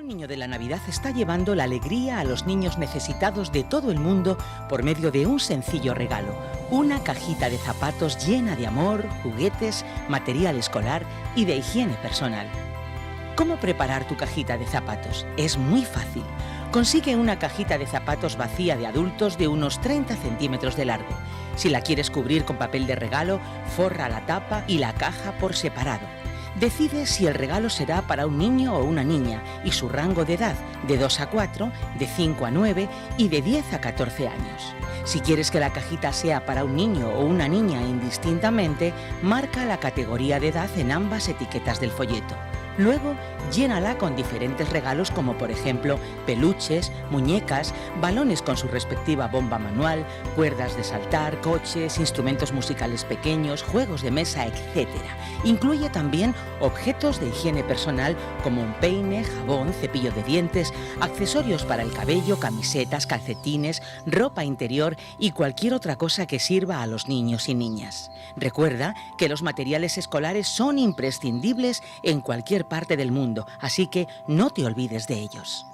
Operación Niño de la Navidad está llevando la alegría a los niños necesitados de todo el mundo por medio de un sencillo regalo, una cajita de zapatos llena de amor, juguetes, material escolar y de higiene personal. ¿Cómo preparar tu cajita de zapatos? Es muy fácil. Consigue una cajita de zapatos vacía de adultos de unos 30 centímetros de largo. Si la quieres cubrir con papel de regalo, forra la tapa y la caja por separado. Decide si el regalo será para un niño o una niña y su rango de edad, de 2 a 4, de 5 a 9 y de 10 a 14 años. Si quieres que la cajita sea para un niño o una niña indistintamente, marca la categoría de edad en ambas etiquetas del folleto. Luego, llénala con diferentes regalos como por ejemplo peluches, muñecas, balones con su respectiva bomba manual, cuerdas de saltar, coches, instrumentos musicales pequeños, juegos de mesa, etc. Incluye también objetos de higiene personal como un peine, jabón, cepillo de dientes, accesorios para el cabello, camisetas, calcetines, ropa interior y cualquier otra cosa que sirva a los niños y niñas. Recuerda que los materiales escolares son imprescindibles en cualquier parte del mundo, así que no te olvides de ellos.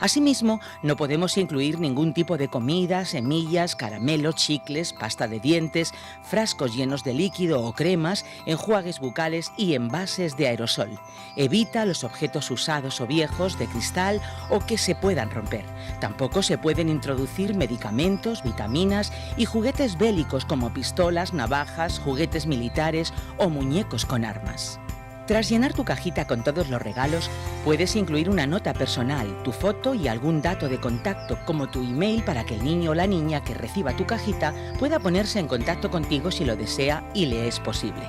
Asimismo, no podemos incluir ningún tipo de comida, semillas, caramelos, chicles, pasta de dientes, frascos llenos de líquido o cremas, enjuagues bucales y envases de aerosol. Evita los objetos usados o viejos de cristal o que se puedan romper. Tampoco se pueden introducir medicamentos, vitaminas y juguetes bélicos como pistolas, navajas, juguetes militares o muñecos con armas. Tras llenar tu cajita con todos los regalos, puedes incluir una nota personal, tu foto y algún dato de contacto, como tu email, para que el niño o la niña que reciba tu cajita pueda ponerse en contacto contigo si lo desea y le es posible.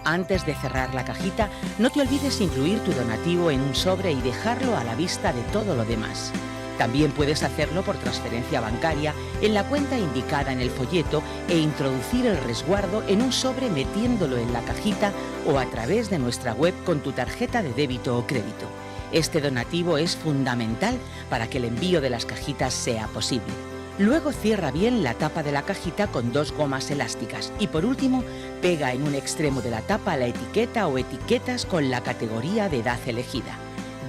Antes de cerrar la cajita, no te olvides incluir tu donativo en un sobre y dejarlo a la vista de todo lo demás. También puedes hacerlo por transferencia bancaria en la cuenta indicada en el folleto e introducir el resguardo en un sobre metiéndolo en la cajita o a través de nuestra web con tu tarjeta de débito o crédito. Este donativo es fundamental para que el envío de las cajitas sea posible. Luego cierra bien la tapa de la cajita con 2 gomas elásticas y por último pega en un extremo de la tapa la etiqueta o etiquetas con la categoría de edad elegida.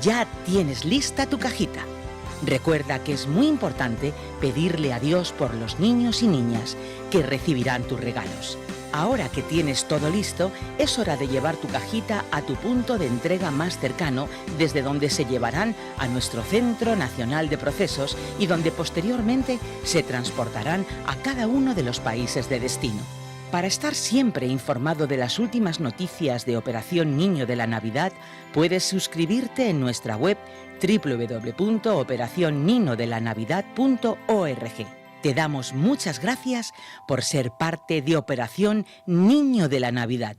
Ya tienes lista tu cajita. Recuerda que es muy importante pedirle a Dios por los niños y niñas que recibirán tus regalos. Ahora que tienes todo listo, es hora de llevar tu cajita a tu punto de entrega más cercano, desde donde se llevarán a nuestro Centro Nacional de Procesos y donde posteriormente se transportarán a cada uno de los países de destino. Para estar siempre informado de las últimas noticias de Operación Niño de la Navidad, puedes suscribirte en nuestra web www.operacionninnodelanavidad.org. Te damos muchas gracias por ser parte de Operación Niño de la Navidad.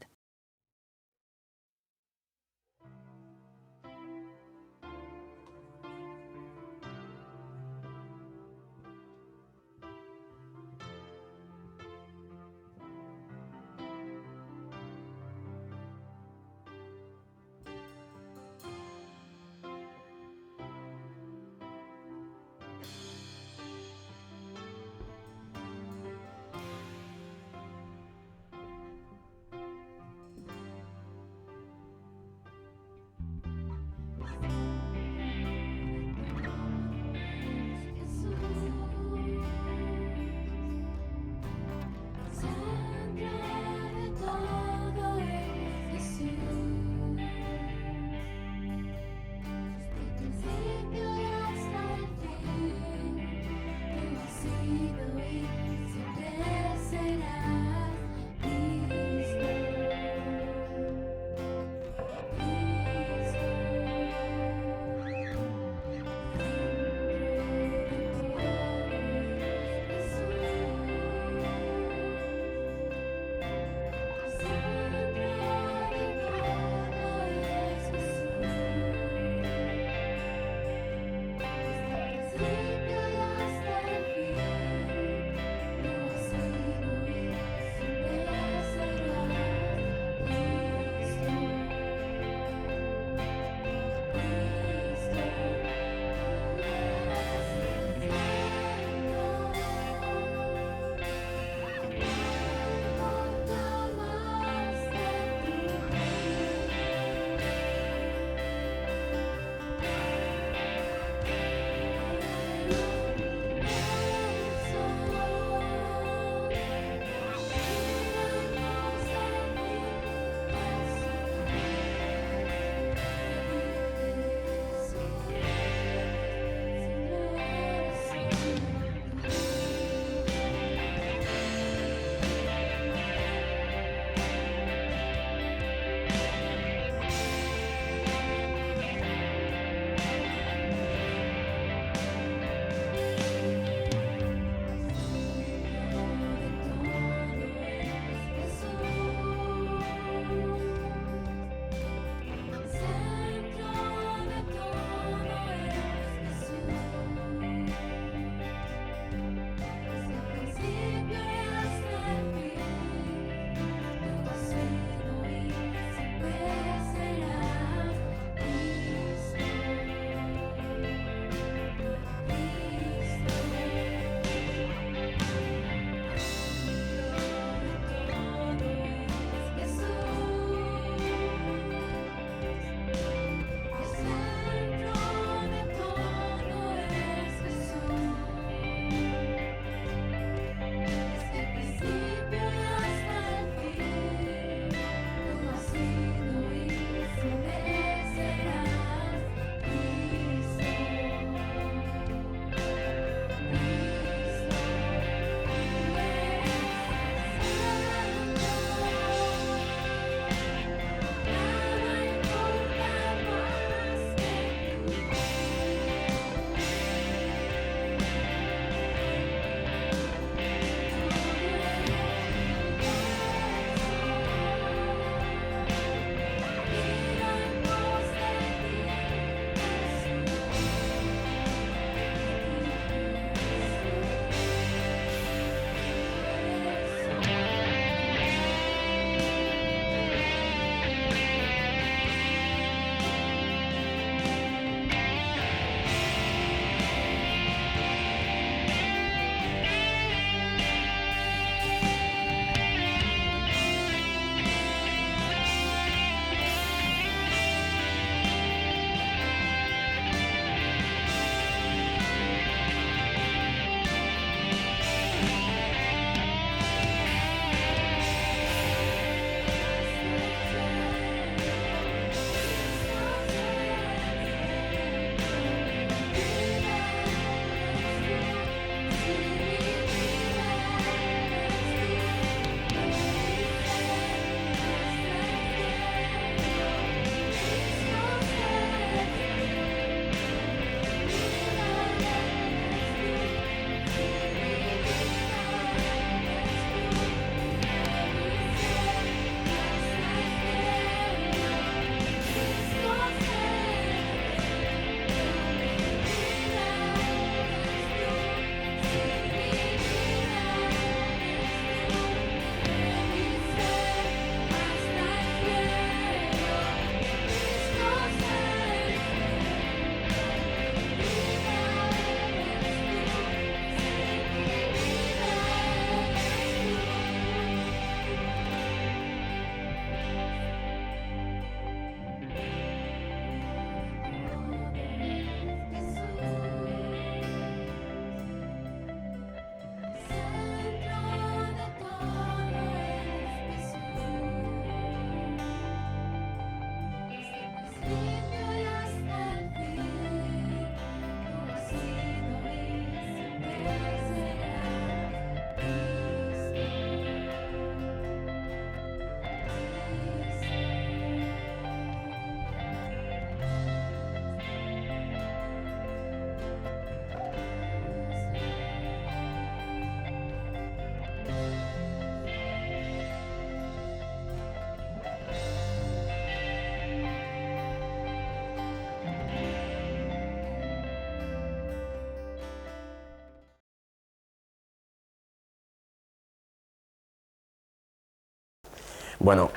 Bueno,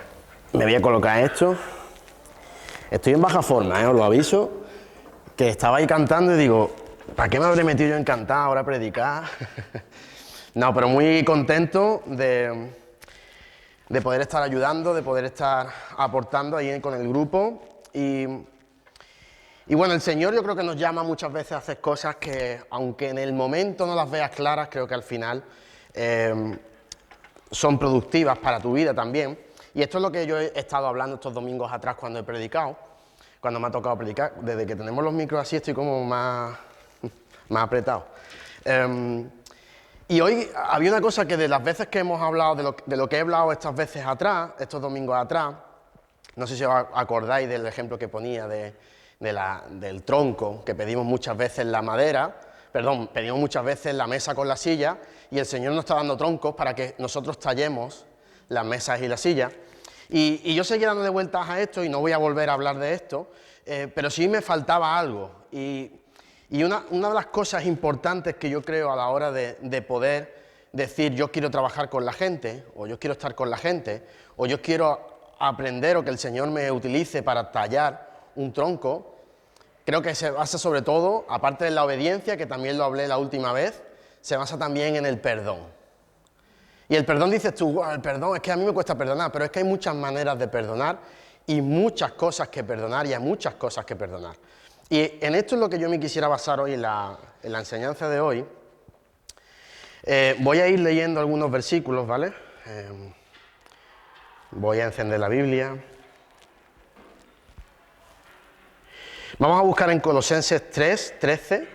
me voy a colocar esto. Estoy en baja forma, os lo aviso, que estaba ahí cantando y digo, ¿para qué me habré metido yo en cantar, ahora a predicar? No, pero muy contento de poder estar ayudando, de poder estar aportando ahí con el grupo. Y bueno, el Señor yo creo que nos llama muchas veces a hacer cosas que, aunque en el momento no las veas claras, creo que al final son productivas para tu vida también. Y esto es lo que yo he estado hablando estos domingos atrás cuando he predicado, cuando me ha tocado predicar. Desde que tenemos los micros así estoy como más apretado. Y hoy había una cosa que de las veces que hemos hablado, de lo que he hablado estas veces atrás, estos domingos atrás, no sé si os acordáis del ejemplo que ponía del tronco, que pedimos muchas veces la madera, pedimos muchas veces la mesa con la silla, y el Señor nos está dando troncos para que nosotros tallemos las mesas y las sillas. Y yo seguía dándole vueltas a esto, y no voy a volver a hablar de esto, pero sí me faltaba algo. Y una de las cosas importantes que yo creo a la hora de poder decir yo quiero trabajar con la gente, o yo quiero estar con la gente, o yo quiero aprender o que el Señor me utilice para tallar un tronco, creo que se basa sobre todo, aparte de la obediencia, que también lo hablé la última vez, se basa también en el perdón. Y el perdón, dices tú, wow, el perdón, es que a mí me cuesta perdonar, pero es que hay muchas maneras de perdonar y muchas cosas que perdonar y hay muchas cosas que perdonar. Y en esto es lo que yo me quisiera basar hoy en la enseñanza de hoy. Voy a ir leyendo algunos versículos, ¿vale? Voy a encender la Biblia. Vamos a buscar en Colosenses 3, 13.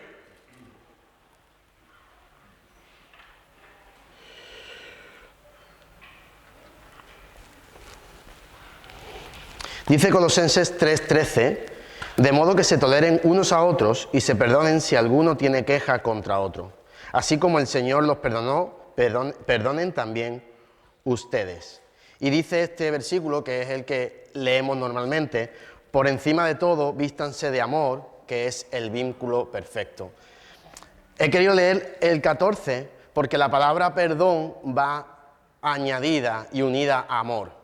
Dice Colosenses 3, 13, de modo que se toleren unos a otros y se perdonen si alguno tiene queja contra otro. Así como el Señor los perdonó, perdonen también ustedes. Y dice este versículo, que es el que leemos normalmente, por encima de todo, vístanse de amor, que es el vínculo perfecto. He querido leer el 14 porque la palabra perdón va añadida y unida a amor.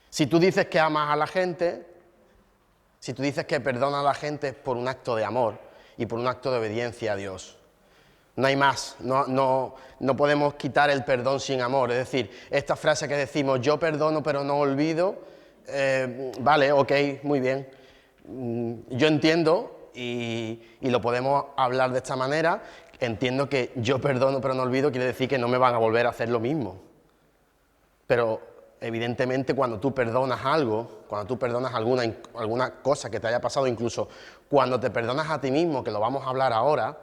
Si tú dices que amas a la gente, si tú dices que perdonas a la gente es por un acto de amor y por un acto de obediencia a Dios. No hay más, no podemos quitar el perdón sin amor. Es decir, esta frase que decimos, yo perdono pero no olvido, vale, ok, muy bien. Yo entiendo y lo podemos hablar de esta manera. Entiendo que yo perdono pero no olvido quiere decir que no me van a volver a hacer lo mismo. Pero evidentemente cuando tú perdonas algo, cuando tú perdonas alguna cosa que te haya pasado, incluso cuando te perdonas a ti mismo, que lo vamos a hablar ahora,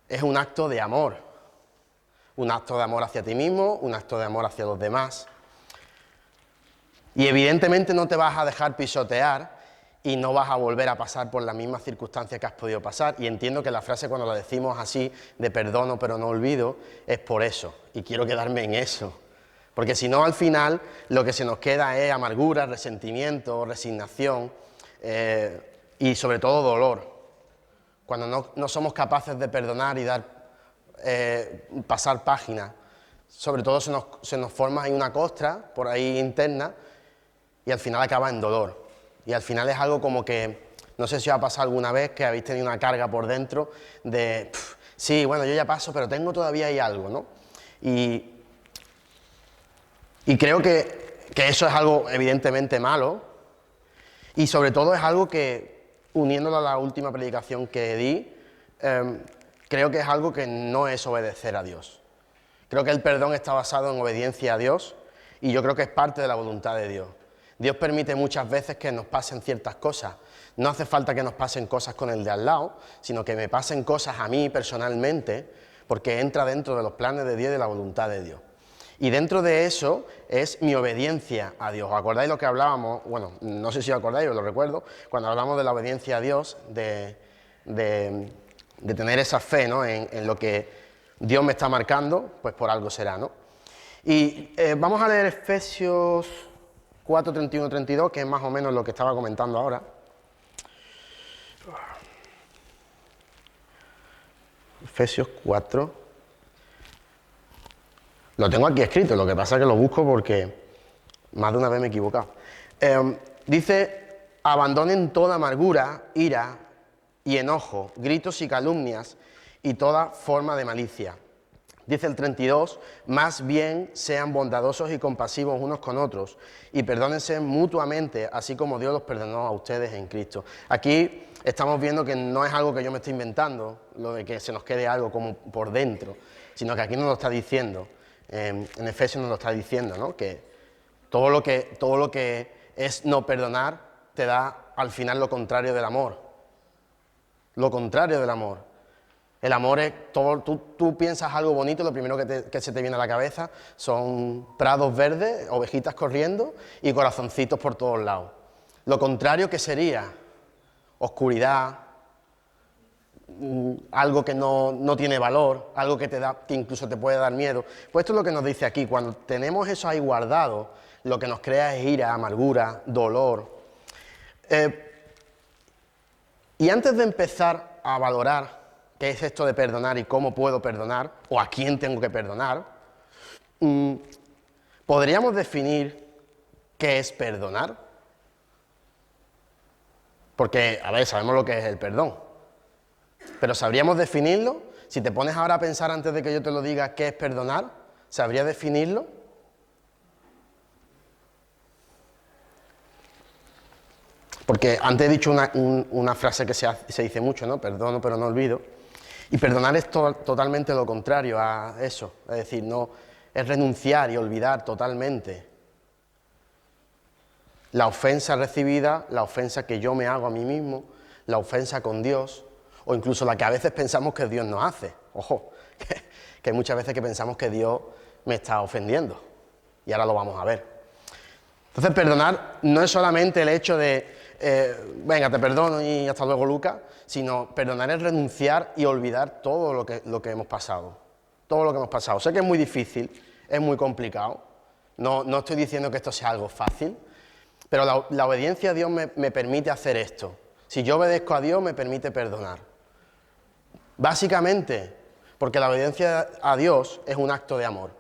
es un acto de amor. Un acto de amor hacia ti mismo, un acto de amor hacia los demás. Y evidentemente no te vas a dejar pisotear y no vas a volver a pasar por las mismas circunstancias que has podido pasar. Y entiendo que la frase cuando la decimos así, de perdono pero no olvido, es por eso. Y quiero quedarme en eso. Porque si no, al final, lo que se nos queda es amargura, resentimiento, resignación y sobre todo dolor. Cuando no somos capaces de perdonar y pasar página, sobre todo se nos forma ahí una costra por ahí interna y al final acaba en dolor. Y al final es algo como que, no sé si os ha pasado alguna vez que habéis tenido una carga por dentro de, sí, bueno, yo ya paso, pero tengo todavía ahí algo, ¿no? Y creo que eso es algo evidentemente malo y sobre todo es algo que, uniéndolo a la última predicación que di, creo que es algo que no es obedecer a Dios. Creo que el perdón está basado en obediencia a Dios y yo creo que es parte de la voluntad de Dios. Dios permite muchas veces que nos pasen ciertas cosas. No hace falta que nos pasen cosas con el de al lado, sino que me pasen cosas a mí personalmente, porque entra dentro de los planes de Dios y de la voluntad de Dios. Y dentro de eso es mi obediencia a Dios. ¿Os acordáis lo que hablábamos? Bueno, no sé si os acordáis, os lo recuerdo, cuando hablamos de la obediencia a Dios, de tener esa fe, ¿no? en lo que Dios me está marcando, pues por algo será, ¿no? Y vamos a leer Efesios 4, 31, 32, que es más o menos lo que estaba comentando ahora. Efesios 4. Lo tengo aquí escrito, lo que pasa es que lo busco porque Más de una vez me he equivocado. Dice, abandonen toda amargura, ira y enojo, gritos y calumnias y toda forma de malicia. Dice el 32, más bien sean bondadosos y compasivos unos con otros y perdónense mutuamente, así como Dios los perdonó a ustedes en Cristo. Aquí estamos viendo que no es algo que yo me estoy inventando, lo de que se nos quede algo como por dentro, sino que aquí nos lo está diciendo, en Efesios nos lo está diciendo, ¿no? Que todo lo que es no perdonar te da al final lo contrario del amor. Lo contrario del amor. El amor es todo, tú piensas algo bonito, lo primero que se te viene a la cabeza son prados verdes, ovejitas corriendo y corazoncitos por todos lados. Lo contrario, ¿qué sería? Oscuridad, algo que no tiene valor, algo que incluso te puede dar miedo. Pues esto es lo que nos dice aquí, cuando tenemos eso ahí guardado, lo que nos crea es ira, amargura, dolor. Y antes de empezar a valorar qué es esto de perdonar y cómo puedo perdonar, o a quién tengo que perdonar, ¿podríamos definir qué es perdonar? Porque, a ver, sabemos lo que es el perdón, pero ¿sabríamos definirlo? Si te pones ahora a pensar antes de que yo te lo diga qué es perdonar, ¿sabría definirlo? Porque antes he dicho una frase que se dice mucho, ¿no? Perdono pero no olvido. Y perdonar es totalmente lo contrario a eso, es decir, no es renunciar y olvidar totalmente la ofensa recibida, la ofensa que yo me hago a mí mismo, la ofensa con Dios, o incluso la que a veces pensamos que Dios nos hace. Ojo, que hay muchas veces que pensamos que Dios me está ofendiendo, y ahora lo vamos a ver. Entonces, perdonar no es solamente el hecho de venga, te perdono y hasta luego, Lucas, sino perdonar es renunciar y olvidar todo lo que hemos pasado. Todo lo que hemos pasado. Sé que es muy difícil, es muy complicado, no estoy diciendo que esto sea algo fácil, pero la obediencia a Dios me permite hacer esto. Si yo obedezco a Dios, me permite perdonar. Básicamente, porque la obediencia a Dios es un acto de amor.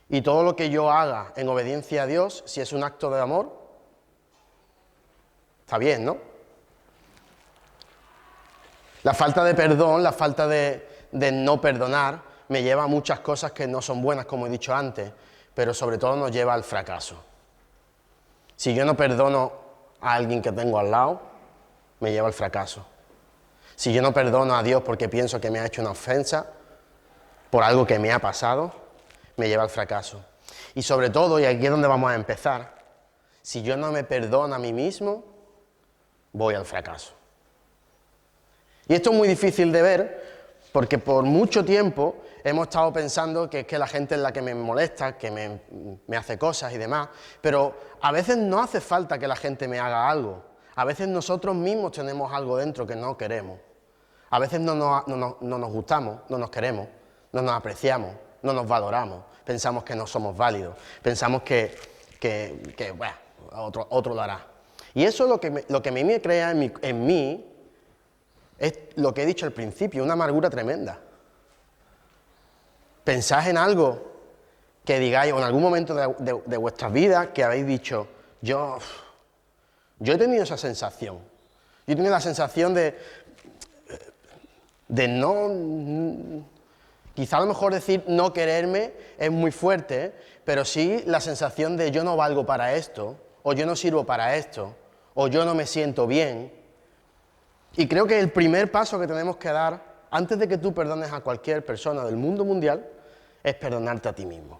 Y todo lo que yo haga en obediencia a Dios, si es un acto de amor, está bien, ¿no? La falta de perdón, la falta de no perdonar, me lleva a muchas cosas que no son buenas, como he dicho antes, pero sobre todo nos lleva al fracaso. Si yo no perdono a alguien que tengo al lado, me lleva al fracaso. Si yo no perdono a Dios porque pienso que me ha hecho una ofensa, por algo que me ha pasado, me lleva al fracaso. Y sobre todo, y aquí es donde vamos a empezar, si yo no me perdono a mí mismo, voy al fracaso. Y esto es muy difícil de ver, porque por mucho tiempo hemos estado pensando que es que la gente es la que me molesta, que me hace cosas y demás, pero a veces no hace falta que la gente me haga algo. A veces nosotros mismos tenemos algo dentro que no queremos. A veces no nos gustamos, no nos queremos, no nos apreciamos, no nos valoramos, pensamos que no somos válidos, pensamos que bueno, otro lo hará. Y eso lo que a mí me crea en mí es lo que he dicho al principio, una amargura tremenda. Pensad en algo que digáis, o en algún momento de vuestras vidas, que habéis dicho, yo he tenido esa sensación. Yo he tenido la sensación de no, quizá a lo mejor decir no quererme es muy fuerte, pero sí la sensación de yo no valgo para esto, o yo no sirvo para esto, o yo no me siento bien. Y creo que el primer paso que tenemos que dar, antes de que tú perdones a cualquier persona del mundo mundial, es perdonarte a ti mismo.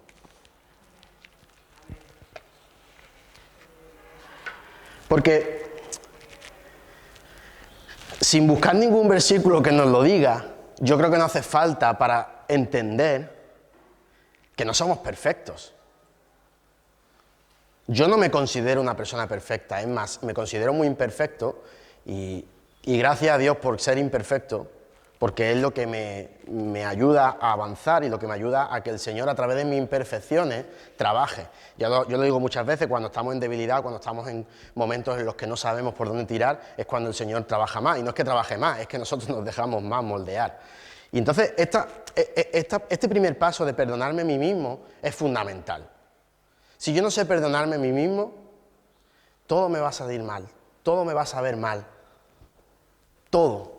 Porque sin buscar ningún versículo que nos lo diga, yo creo que no hace falta para entender que no somos perfectos. Yo no me considero una persona perfecta, es más, me considero muy imperfecto y gracias a Dios por ser imperfecto, porque es lo que me ayuda a avanzar y lo que me ayuda a que el Señor a través de mis imperfecciones trabaje. Yo lo digo muchas veces, cuando estamos en debilidad, cuando estamos en momentos en los que no sabemos por dónde tirar, es cuando el Señor trabaja más, y no es que trabaje más, es que nosotros nos dejamos más moldear. Y entonces este primer paso de perdonarme a mí mismo es fundamental. Si yo no sé perdonarme a mí mismo, todo me va a salir mal, todo me va a saber mal, todo.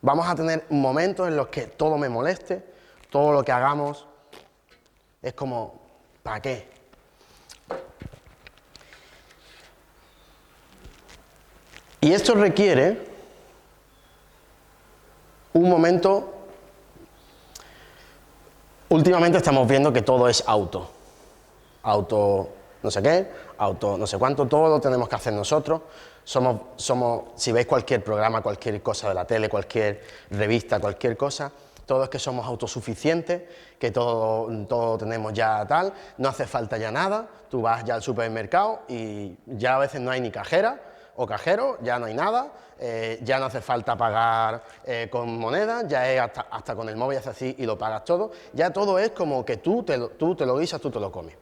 Vamos a tener momentos en los que todo me moleste, todo lo que hagamos es como, ¿para qué? Y esto requiere un momento. Últimamente estamos viendo que todo es auto no sé qué, auto no sé cuánto, todo lo tenemos que hacer nosotros. Si veis cualquier programa, cualquier cosa de la tele, cualquier revista, cualquier cosa, todo es que somos autosuficientes, que todo tenemos ya tal, no hace falta ya nada, tú vas ya al supermercado y ya a veces no hay ni cajera o cajero, ya no hay nada, ya no hace falta pagar con monedas, ya es hasta con el móvil haces así y lo pagas todo, ya todo es como que tú te lo guisas, tú te lo comes.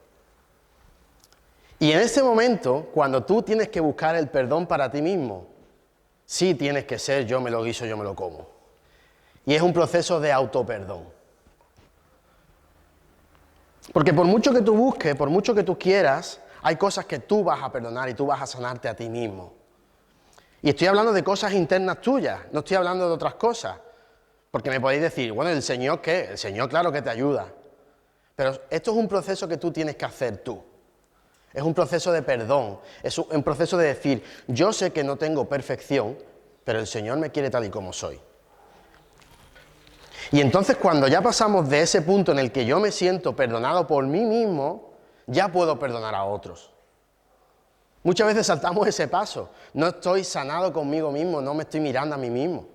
Y en ese momento, cuando tú tienes que buscar el perdón para ti mismo, sí tienes que ser yo me lo guiso, yo me lo como. Y es un proceso de autoperdón. Porque por mucho que tú busques, por mucho que tú quieras, hay cosas que tú vas a perdonar y tú vas a sanarte a ti mismo. Y estoy hablando de cosas internas tuyas, no estoy hablando de otras cosas. Porque me podéis decir, bueno, ¿el Señor qué? El Señor claro que te ayuda. Pero esto es un proceso que tú tienes que hacer tú. Es un proceso de perdón, es un proceso de decir, yo sé que no tengo perfección, pero el Señor me quiere tal y como soy. Y entonces cuando ya pasamos de ese punto en el que yo me siento perdonado por mí mismo, ya puedo perdonar a otros. Muchas veces saltamos ese paso, no estoy sanado conmigo mismo, no me estoy mirando a mí mismo.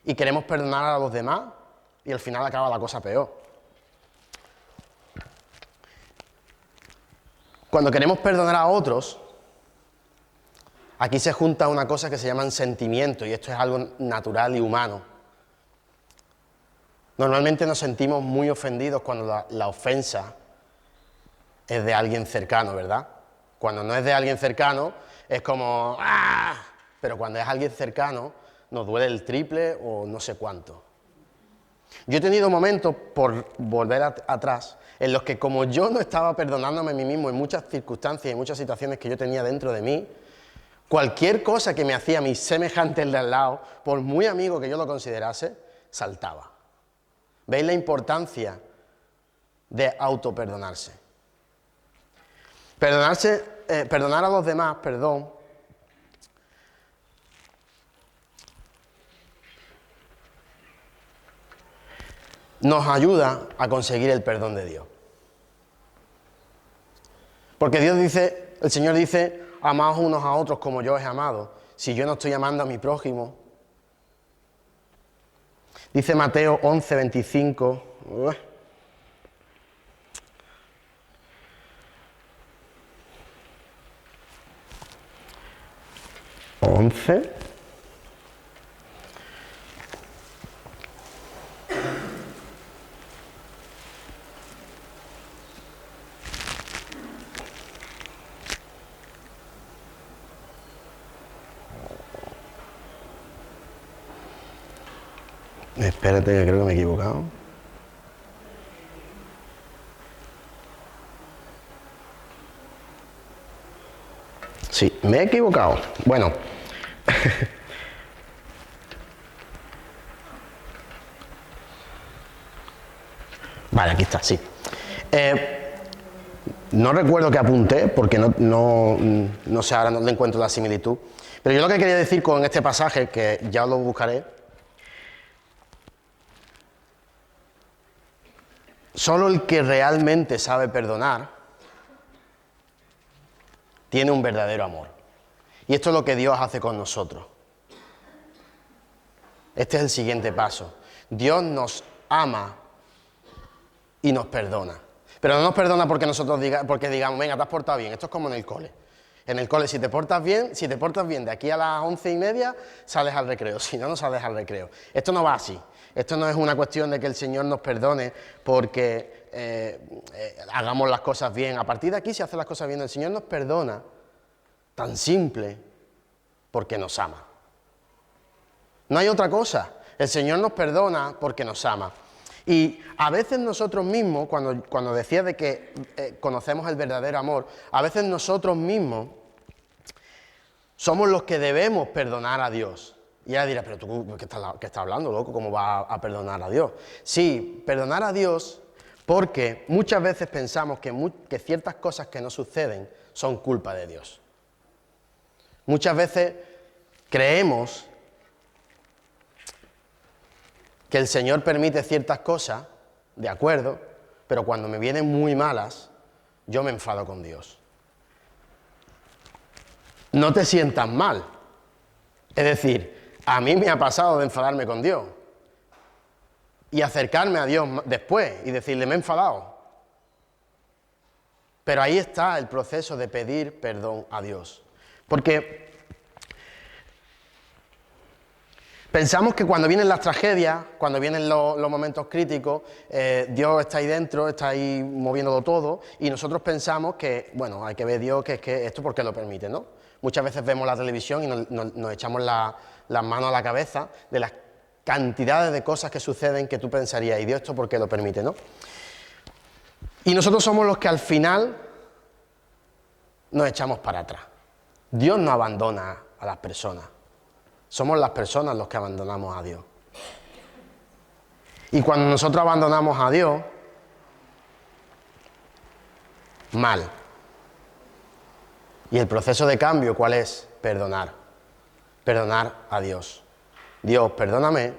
Y queremos perdonar a los demás y al final acaba la cosa peor. Cuando queremos perdonar a otros, aquí se junta una cosa que se llaman sentimientos, y esto es algo natural y humano. Normalmente nos sentimos muy ofendidos cuando la ofensa es de alguien cercano, ¿verdad? Cuando no es de alguien cercano, es como ¡ah! Pero cuando es alguien cercano, nos duele el triple o no sé cuánto. Yo he tenido momentos, por volver atrás, en los que como yo no estaba perdonándome a mí mismo en muchas circunstancias y muchas situaciones que yo tenía dentro de mí, cualquier cosa que me hacía mi semejante el de al lado, por muy amigo que yo lo considerase, saltaba. ¿Veis la importancia de autoperdonarse? Perdonar a los demás, nos ayuda a conseguir el perdón de Dios. Porque el Señor dice, amaos unos a otros como yo os he amado. Si yo no estoy amando a mi prójimo. Dice Mateo 11, 25. 11. Espérate, que creo que me he equivocado. Sí, me he equivocado. Bueno. Vale, aquí está, sí. No recuerdo que apunté, porque no sé, ahora no le encuentro la similitud. Pero yo lo que quería decir con este pasaje, que ya lo buscaré, solo el que realmente sabe perdonar tiene un verdadero amor. Y esto es lo que Dios hace con nosotros. Este es el siguiente paso. Dios nos ama y nos perdona. Pero no nos perdona porque nosotros digamos, venga, te has portado bien. Esto es como en el cole. En el cole, si te portas bien de aquí a las 11:30, sales al recreo. Si no, no sales al recreo. Esto no va así. Esto no es una cuestión de que el Señor nos perdone porque hagamos las cosas bien. A partir de aquí, si hace las cosas bien, el Señor nos perdona tan simple porque nos ama. No hay otra cosa. El Señor nos perdona porque nos ama. Y a veces nosotros mismos, cuando decía de que conocemos el verdadero amor, a veces nosotros mismos somos los que debemos perdonar a Dios. Y ella dirá, pero tú, ¿qué estás hablando, loco? ¿Cómo vas a perdonar a Dios? Sí, perdonar a Dios porque muchas veces pensamos que ciertas cosas que nos suceden son culpa de Dios. Muchas veces creemos que el Señor permite ciertas cosas, de acuerdo, pero cuando me vienen muy malas, yo me enfado con Dios. No te sientas mal. Es decir, a mí me ha pasado de enfadarme con Dios y acercarme a Dios después y decirle, me he enfadado. Pero ahí está el proceso de pedir perdón a Dios. Porque pensamos que cuando vienen las tragedias, cuando vienen los momentos críticos, Dios está ahí dentro, está ahí moviéndolo todo, y nosotros pensamos que, bueno, hay que ver Dios, que es que esto porque lo permite, ¿no? Muchas veces vemos la televisión y nos echamos las manos a la cabeza de las cantidades de cosas que suceden que tú pensarías, y Dios esto porque lo permite, ¿no? Y nosotros somos los que al final nos echamos para atrás. Dios no abandona a las personas. Somos las personas los que abandonamos a Dios. Y cuando nosotros abandonamos a Dios, mal. Y el proceso de cambio, ¿cuál es? Perdonar. Perdonar a Dios. Dios, perdóname.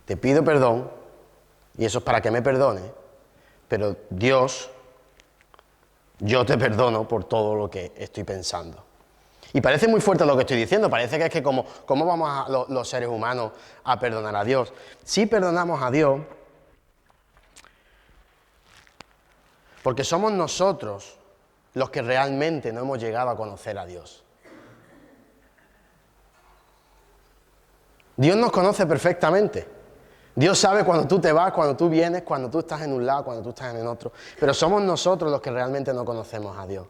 Te pido perdón. Y eso es para que me perdone. Pero Dios, yo te perdono por todo lo que estoy pensando. Y parece muy fuerte lo que estoy diciendo, parece que es que ¿cómo vamos los seres humanos a perdonar a Dios? Sí perdonamos a Dios porque somos nosotros los que realmente no hemos llegado a conocer a Dios. Dios nos conoce perfectamente. Dios sabe cuando tú te vas, cuando tú vienes, cuando tú estás en un lado, cuando tú estás en el otro. Pero somos nosotros los que realmente no conocemos a Dios.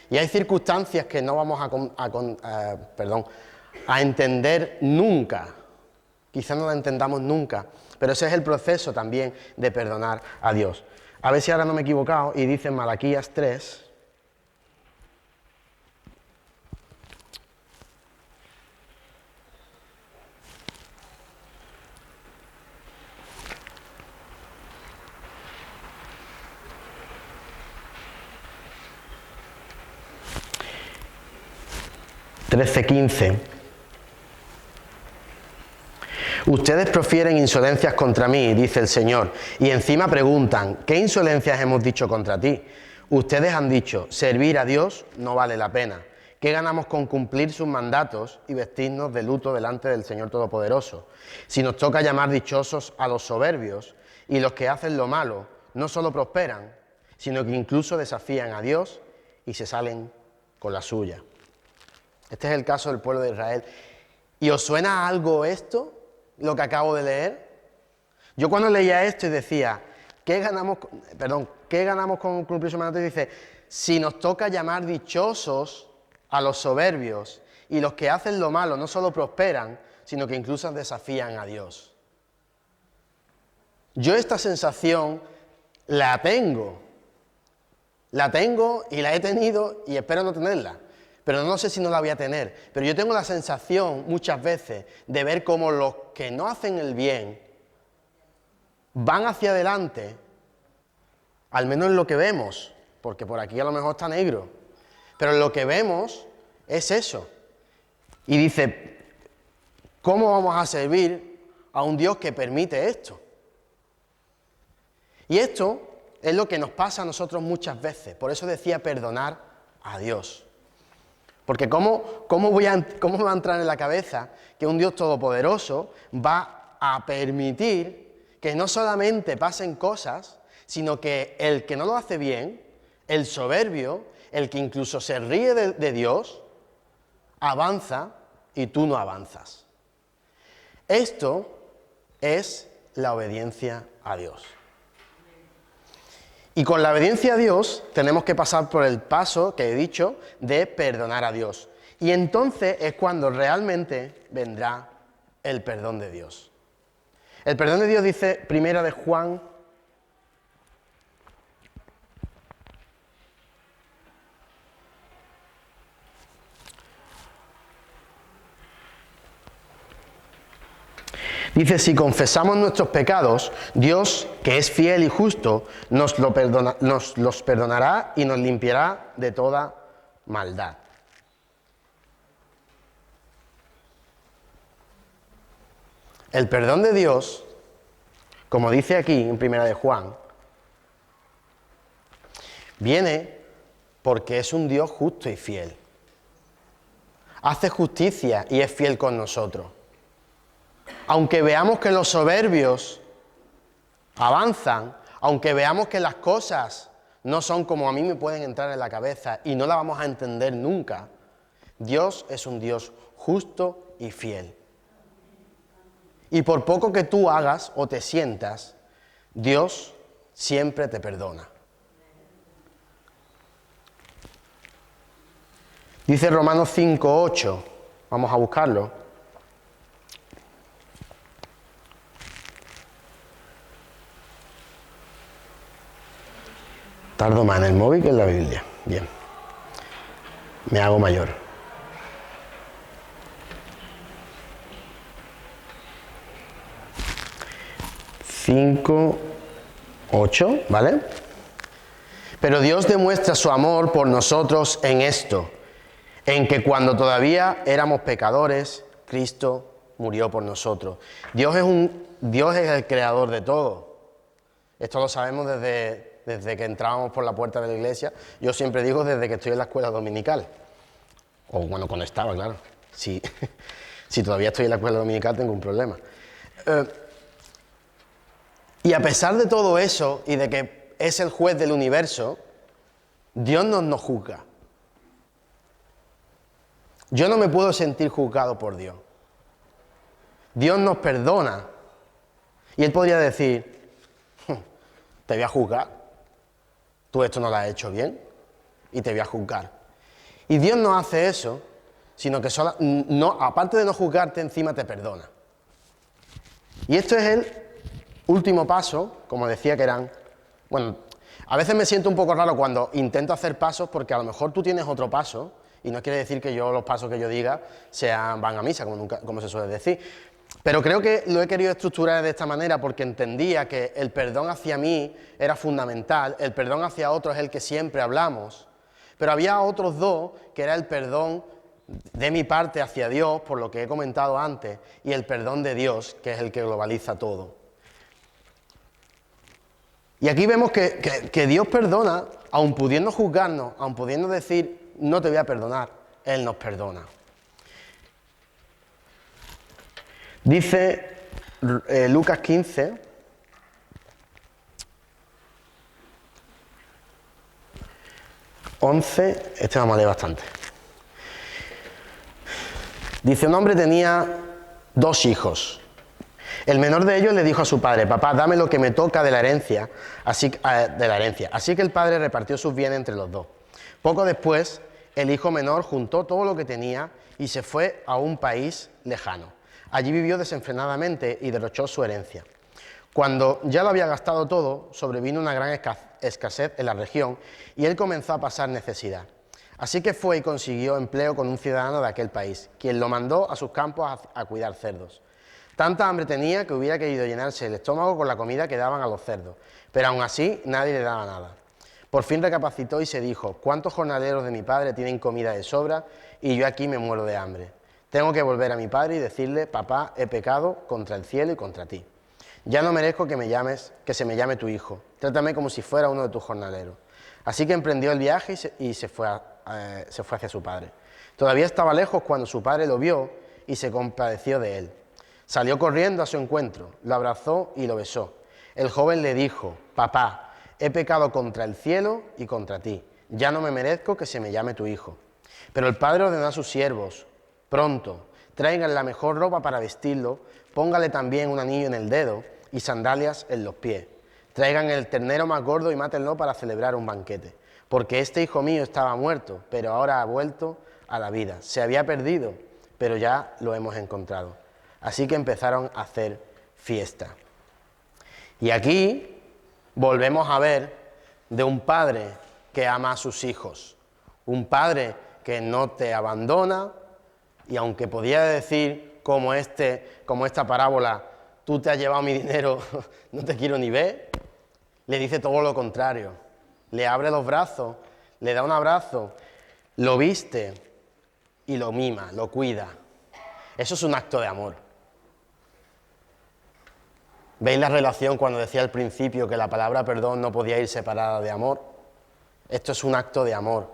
Y hay circunstancias que no vamos a entender nunca. Quizás no la entendamos nunca, pero ese es el proceso también de perdonar a Dios. A ver si ahora no me he equivocado, y dice en Malaquías 3, (13:15). Ustedes profieren insolencias contra mí, dice el Señor, y encima preguntan, ¿qué insolencias hemos dicho contra ti? Ustedes han dicho, servir a Dios no vale la pena. ¿Qué ganamos con cumplir sus mandatos y vestirnos de luto delante del Señor Todopoderoso? Si nos toca llamar dichosos a los soberbios, y los que hacen lo malo no solo prosperan, sino que incluso desafían a Dios y se salen con la suya. Este es el caso del pueblo de Israel. ¿Y os suena a algo esto, lo que acabo de leer? Yo cuando leía esto y decía, ¿qué ganamos con cumplir su mandato? Y dice, si nos toca llamar dichosos a los soberbios y los que hacen lo malo no solo prosperan, sino que incluso desafían a Dios. Yo esta sensación la tengo y la he tenido y espero no tenerla. Pero no sé si no la voy a tener. Pero yo tengo la sensación muchas veces de ver cómo los que no hacen el bien van hacia adelante, al menos en lo que vemos, porque por aquí a lo mejor está negro, pero en lo que vemos es eso. Y dice, ¿cómo vamos a servir a un Dios que permite esto? Y esto es lo que nos pasa a nosotros muchas veces. Por eso decía perdonar a Dios. Porque ¿cómo me va a entrar en la cabeza que un Dios todopoderoso va a permitir que no solamente pasen cosas, sino que el que no lo hace bien, el soberbio, el que incluso se ríe de Dios, avanza y tú no avanzas? Esto es la obediencia a Dios. Y con la obediencia a Dios tenemos que pasar por el paso que he dicho de perdonar a Dios. Y entonces es cuando realmente vendrá el perdón de Dios. El perdón de Dios dice Primera de Juan. Dice, si confesamos nuestros pecados, Dios, que es fiel y justo, nos los perdonará y nos limpiará de toda maldad. El perdón de Dios, como dice aquí en Primera de Juan, viene porque es un Dios justo y fiel. Hace justicia y es fiel con nosotros. Aunque veamos que los soberbios avanzan, aunque veamos que las cosas no son como a mí me pueden entrar en la cabeza y no la vamos a entender nunca, Dios es un Dios justo y fiel. Y por poco que tú hagas o te sientas, Dios siempre te perdona. Dice Romanos 5:8, vamos a buscarlo. Tardo más en el móvil que en la Biblia. Bien. Me hago mayor. Cinco, 8, ¿vale? Pero Dios demuestra su amor por nosotros en esto, en que cuando todavía éramos pecadores, Cristo murió por nosotros. Dios es el creador de todo. Esto lo sabemos desde que entrábamos por la puerta de la iglesia. Yo siempre digo desde que estoy en la escuela dominical. O bueno, cuando estaba, claro. Si todavía estoy en la escuela dominical tengo un problema. Y a pesar de todo eso y de que es el juez del universo, Dios no nos juzga. Yo no me puedo sentir juzgado por Dios. Dios nos perdona. Y Él podría decir, te voy a juzgar. Tú esto no lo has hecho bien y te voy a juzgar. Y Dios no hace eso, sino que aparte de no juzgarte, encima te perdona. Y esto es el último paso, como decía que eran... Bueno, a veces me siento un poco raro cuando intento hacer pasos porque a lo mejor tú tienes otro paso y no quiere decir que los pasos que yo diga van a misa, como se suele decir. Pero creo que lo he querido estructurar de esta manera porque entendía que el perdón hacia mí era fundamental, el perdón hacia otros es el que siempre hablamos, pero había otros dos que era el perdón de mi parte hacia Dios, por lo que he comentado antes, y el perdón de Dios, que es el que globaliza todo. Y aquí vemos que Dios perdona, aun pudiendo juzgarnos, aun pudiendo decir, no te voy a perdonar, Él nos perdona. Dice Lucas 15, este vamos a leer bastante. Dice, un hombre tenía 2 hijos. El menor de ellos le dijo a su padre, papá, dame lo que me toca de la herencia. Así que el padre repartió sus bienes entre los dos. Poco después, el hijo menor juntó todo lo que tenía y se fue a un país lejano. Allí vivió desenfrenadamente y derrochó su herencia. Cuando ya lo había gastado todo, sobrevino una gran escasez en la región y él comenzó a pasar necesidad. Así que fue y consiguió empleo con un ciudadano de aquel país, quien lo mandó a sus campos a cuidar cerdos. Tanta hambre tenía que hubiera querido llenarse el estómago con la comida que daban a los cerdos, pero aún así nadie le daba nada. Por fin recapacitó y se dijo, ¿cuántos jornaleros de mi padre tienen comida de sobra y yo aquí me muero de hambre? Tengo que volver a mi padre y decirle, papá, he pecado contra el cielo y contra ti. Ya no merezco que se me llame tu hijo. Trátame como si fuera uno de tus jornaleros. Así que emprendió el viaje y se fue hacia su padre. Todavía estaba lejos cuando su padre lo vio y se compadeció de él. Salió corriendo a su encuentro, lo abrazó y lo besó. El joven le dijo, papá, he pecado contra el cielo y contra ti. Ya no me merezco que se me llame tu hijo. Pero el padre ordenó a sus siervos, pronto, traigan la mejor ropa para vestirlo, póngale también un anillo en el dedo y sandalias en los pies. Traigan el ternero más gordo y mátenlo para celebrar un banquete. Porque este hijo mío estaba muerto, pero ahora ha vuelto a la vida. Se había perdido, pero ya lo hemos encontrado. Así que empezaron a hacer fiesta. Y aquí volvemos a ver de un padre que ama a sus hijos, un padre que no te abandona, y aunque podía decir como esta parábola, tú te has llevado mi dinero, no te quiero ni ver, le dice todo lo contrario, le abre los brazos, le da un abrazo, lo viste y lo mima, lo cuida. Eso es un acto de amor. ¿Veis la relación cuando decía al principio que la palabra perdón no podía ir separada de amor? Esto es un acto de amor.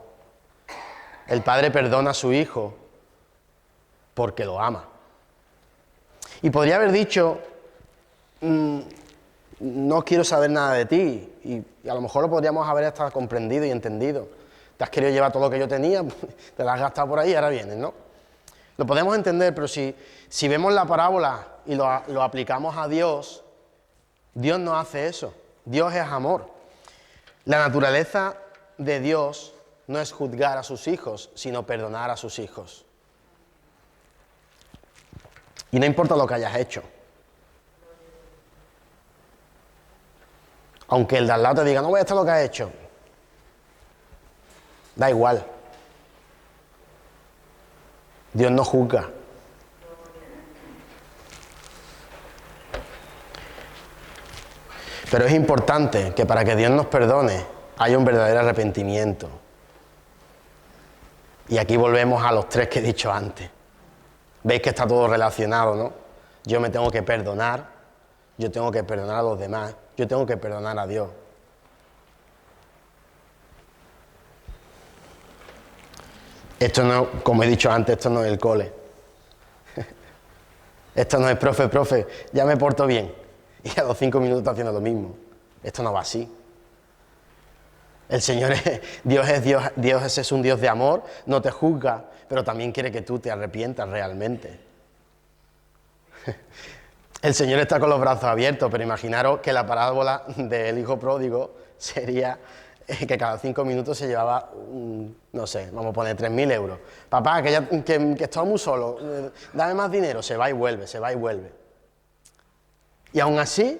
El padre perdona a su hijo porque lo ama. Y podría haber dicho, no quiero saber nada de ti, y a lo mejor lo podríamos haber hasta comprendido y entendido. Te has querido llevar todo lo que yo tenía, te lo has gastado por ahí y ahora vienes, ¿no? Lo podemos entender, pero si vemos la parábola y lo aplicamos a Dios, Dios no hace eso. Dios es amor. La naturaleza de Dios no es juzgar a sus hijos, sino perdonar a sus hijos. Y no importa lo que hayas hecho. Aunque el de al lado te diga, no voy a estar lo que has hecho. Da igual. Dios no juzga. Pero es importante que para que Dios nos perdone haya un verdadero arrepentimiento. Y aquí volvemos a los tres que he dicho antes. Veis que está todo relacionado, ¿no? Yo me tengo que perdonar, yo tengo que perdonar a los demás, yo tengo que perdonar a Dios. Esto no, como he dicho antes, esto no es el cole. Esto no es profe, ya me porto bien. Y a los 5 minutos haciendo lo mismo. Esto no va así. El Señor es Dios es un Dios de amor, no te juzga, pero también quiere que tú te arrepientas realmente. El Señor está con los brazos abiertos, pero imaginaros que la parábola del hijo pródigo sería que cada 5 minutos se llevaba, no sé, vamos a poner 3.000 euros. Papá, que estoy muy solo, dame más dinero, se va y vuelve, se va y vuelve. Y aún así,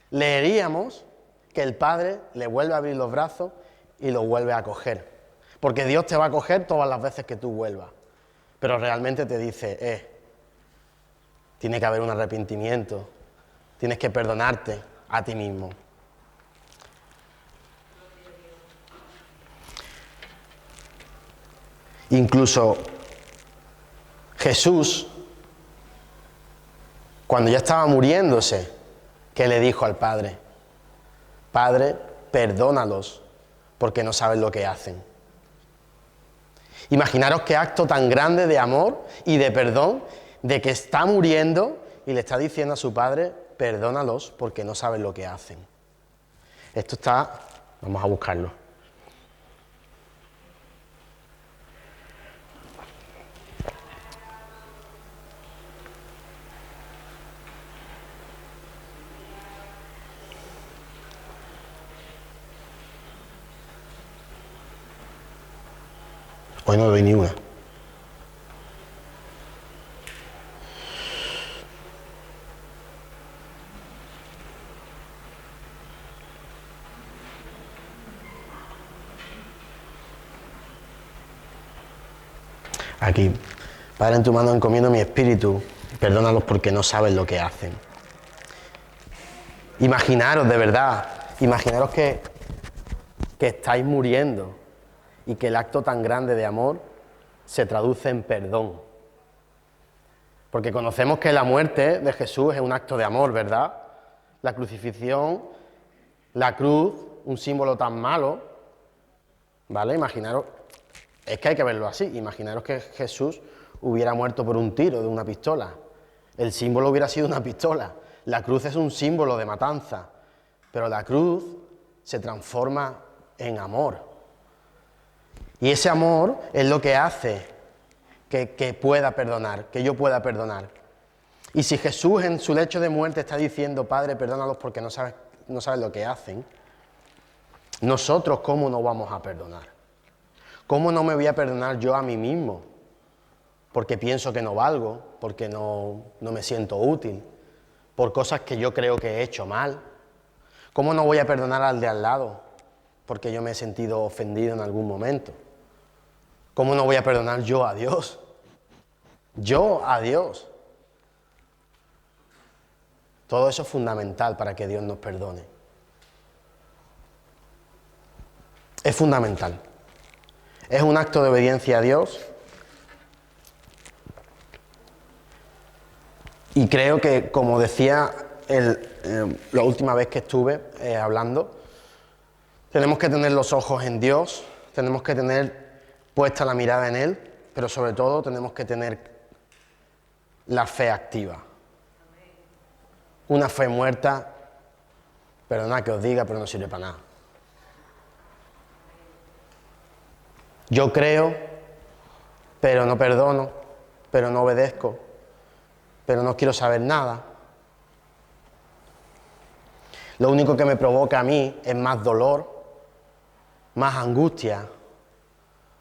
leeríamos que el Padre le vuelve a abrir los brazos y lo vuelve a coger. Porque Dios te va a coger todas las veces que tú vuelvas. Pero realmente te dice, tiene que haber un arrepentimiento, tienes que perdonarte a ti mismo. Incluso Jesús, cuando ya estaba muriéndose, ¿qué le dijo al Padre? Padre, perdónalos, porque no saben lo que hacen. Imaginaros qué acto tan grande de amor y de perdón, de que está muriendo y le está diciendo a su Padre, perdónalos, porque no saben lo que hacen. Esto está, vamos a buscarlo. Hoy no doy ni una. Aquí, Padre, en tu mano encomiendo mi espíritu, perdónalos porque no saben lo que hacen. Imaginaros, de verdad, imaginaros que estáis muriendo y que el acto tan grande de amor se traduce en perdón. Porque conocemos que la muerte de Jesús es un acto de amor, ¿verdad? La crucifixión, la cruz, un símbolo tan malo, ¿vale? Imaginaros, es que hay que verlo así, imaginaros que Jesús hubiera muerto por un tiro de una pistola. El símbolo hubiera sido una pistola. La cruz es un símbolo de matanza, pero la cruz se transforma en amor. Y ese amor es lo que hace que pueda perdonar, que yo pueda perdonar. Y si Jesús en su lecho de muerte está diciendo, Padre, perdónalos porque no saben lo que hacen, nosotros, ¿cómo no vamos a perdonar? ¿Cómo no me voy a perdonar yo a mí mismo? Porque pienso que no valgo, porque no me siento útil, por cosas que yo creo que he hecho mal? ¿Cómo no voy a perdonar al de al lado porque yo me he sentido ofendido en algún momento? ¿Cómo no voy a perdonar yo a Dios? Yo a Dios. Todo eso es fundamental para que Dios nos perdone. Es fundamental. Es un acto de obediencia a Dios. Y creo que, como decía la última vez que estuve hablando, tenemos que tener los ojos en Dios, tenemos que tener puesta la mirada en Él, pero sobre todo tenemos que tener la fe activa. Una fe muerta, perdonad que os diga, pero no sirve para nada. Yo creo, pero no perdono, pero no obedezco, pero no quiero saber nada. Lo único que me provoca a mí es más dolor, más angustia,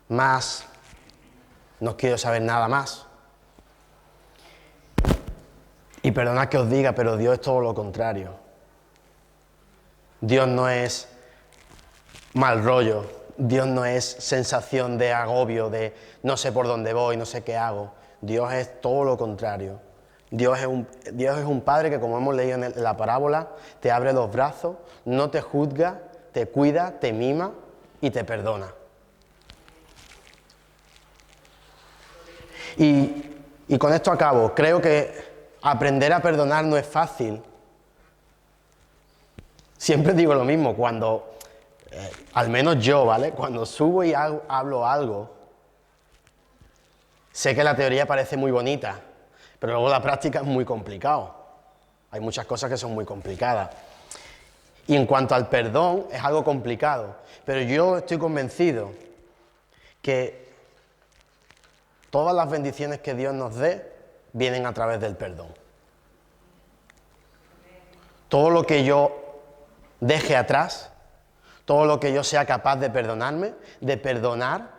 más no quiero saber nada más. Y perdonad que os diga, pero Dios es todo lo contrario. Dios no es mal rollo, Dios no es sensación de agobio, de no sé por dónde voy, no sé qué hago. Dios es todo lo contrario. Dios es un Padre que, como hemos leído en la parábola, te abre los brazos, no te juzga, te cuida, te mima y te perdona. Y con esto acabo. Creo que aprender a perdonar no es fácil. Siempre digo lo mismo, cuando, al menos yo, ¿vale? Cuando subo y hablo algo, sé que la teoría parece muy bonita, pero luego la práctica es muy complicado. Hay muchas cosas que son muy complicadas. Y en cuanto al perdón, es algo complicado, pero yo estoy convencido que todas las bendiciones que Dios nos dé vienen a través del perdón. Todo lo que yo deje atrás, todo lo que yo sea capaz de perdonarme, de perdonar,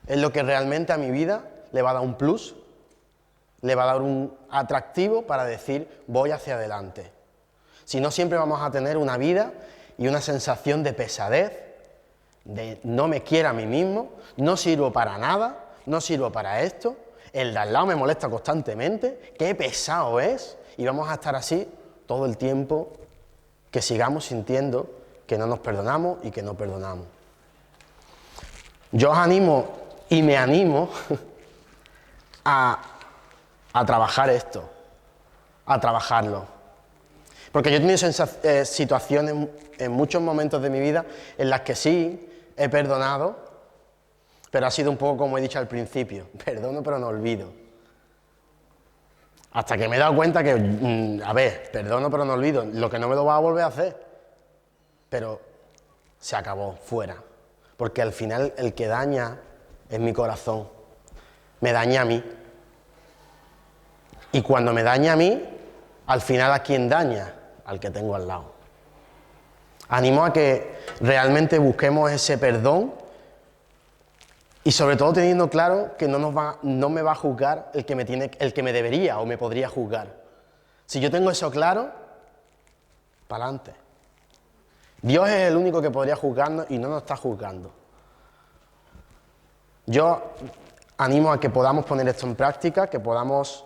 es lo que realmente a mi vida le va a dar un plus, le va a dar un atractivo para decir voy hacia adelante. Si no, siempre vamos a tener una vida y una sensación de pesadez, de no me quiero a mí mismo, no sirvo para nada, no sirvo para esto, el de al lado me molesta constantemente, qué pesado es, y vamos a estar así todo el tiempo que sigamos sintiendo que no nos perdonamos y que no perdonamos. Yo os animo y me animo a trabajar esto, a trabajarlo. Porque yo he tenido situaciones en muchos momentos de mi vida en las que sí he perdonado, pero ha sido un poco como he dicho al principio, perdono pero no olvido. Hasta que me he dado cuenta que, perdono pero no olvido, lo que no me lo va a volver a hacer. Pero se acabó, fuera. Porque al final el que daña es mi corazón, me daña a mí. Y cuando me daña a mí, al final ¿a quién daña? Al que tengo al lado. Animo a que realmente busquemos ese perdón y sobre todo teniendo claro que no me va a juzgar el que me debería o me podría juzgar. Si yo tengo eso claro, para adelante. Dios es el único que podría juzgarnos y no nos está juzgando. Yo animo a que podamos poner esto en práctica, que podamos,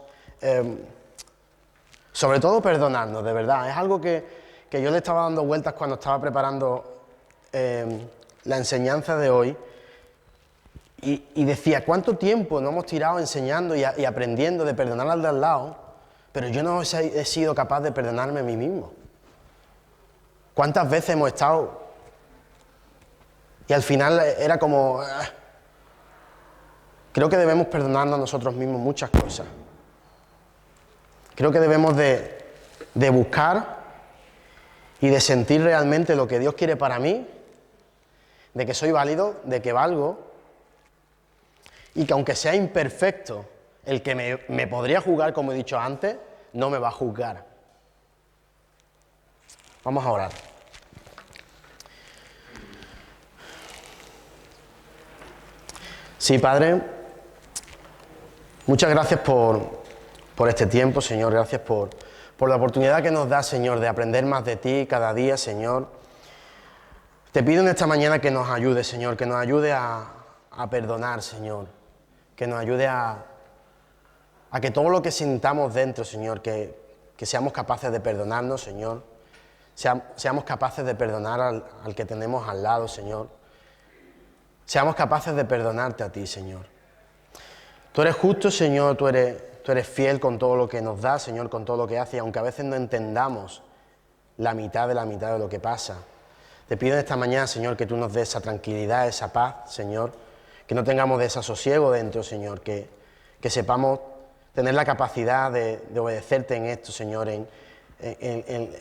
sobre todo, perdonarnos, de verdad. Es algo que yo le estaba dando vueltas cuando estaba preparando la enseñanza de hoy y decía, ¿cuánto tiempo no hemos tirado enseñando y aprendiendo de perdonar al de al lado? Pero yo no he sido capaz de perdonarme a mí mismo. ¿Cuántas veces hemos estado y al final era como... Creo que debemos perdonarnos a nosotros mismos muchas cosas. Creo que debemos de buscar y de sentir realmente lo que Dios quiere para mí, de que soy válido, de que valgo, y que aunque sea imperfecto, el que me podría juzgar, como he dicho antes, no me va a juzgar. Vamos a orar. Sí, Padre, muchas gracias por por este tiempo, Señor. Gracias por la oportunidad que nos da, Señor, de aprender más de ti cada día, Señor. Te pido en esta mañana que nos ayude, Señor, que nos ayude a perdonar, Señor. Que nos ayude a que todo lo que sintamos dentro, Señor, que seamos capaces de perdonarnos, Señor. Seamos capaces de perdonar al que tenemos al lado, Señor. Seamos capaces de perdonarte a ti, Señor. Tú eres justo, Señor, tú eres fiel con todo lo que nos da, Señor, con todo lo que haces, y aunque a veces no entendamos la mitad de lo que pasa, te pido en esta mañana, Señor, que tú nos des esa tranquilidad, esa paz, Señor, que no tengamos desasosiego dentro, Señor, que sepamos tener la capacidad de obedecerte en esto, Señor, en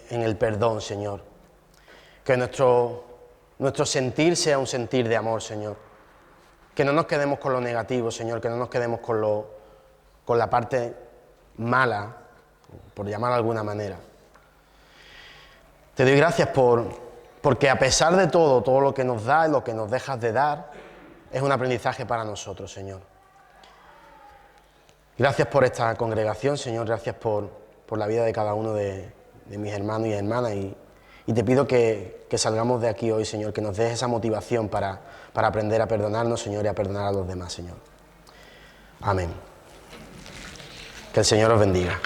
el perdón, Señor. Que nuestro sentir sea un sentir de amor, Señor. Que no nos quedemos con lo negativo, Señor, que no nos quedemos con la parte mala, por llamarla de alguna manera. Te doy gracias porque a pesar de todo lo que nos da y lo que nos dejas de dar, es un aprendizaje para nosotros, Señor. Gracias por esta congregación, Señor, gracias por la vida de cada uno de mis hermanos y hermanas, y te pido que salgamos de aquí hoy, Señor, que nos des esa motivación para aprender a perdonarnos, Señor, y a perdonar a los demás, Señor. Amén. Que el Señor os bendiga.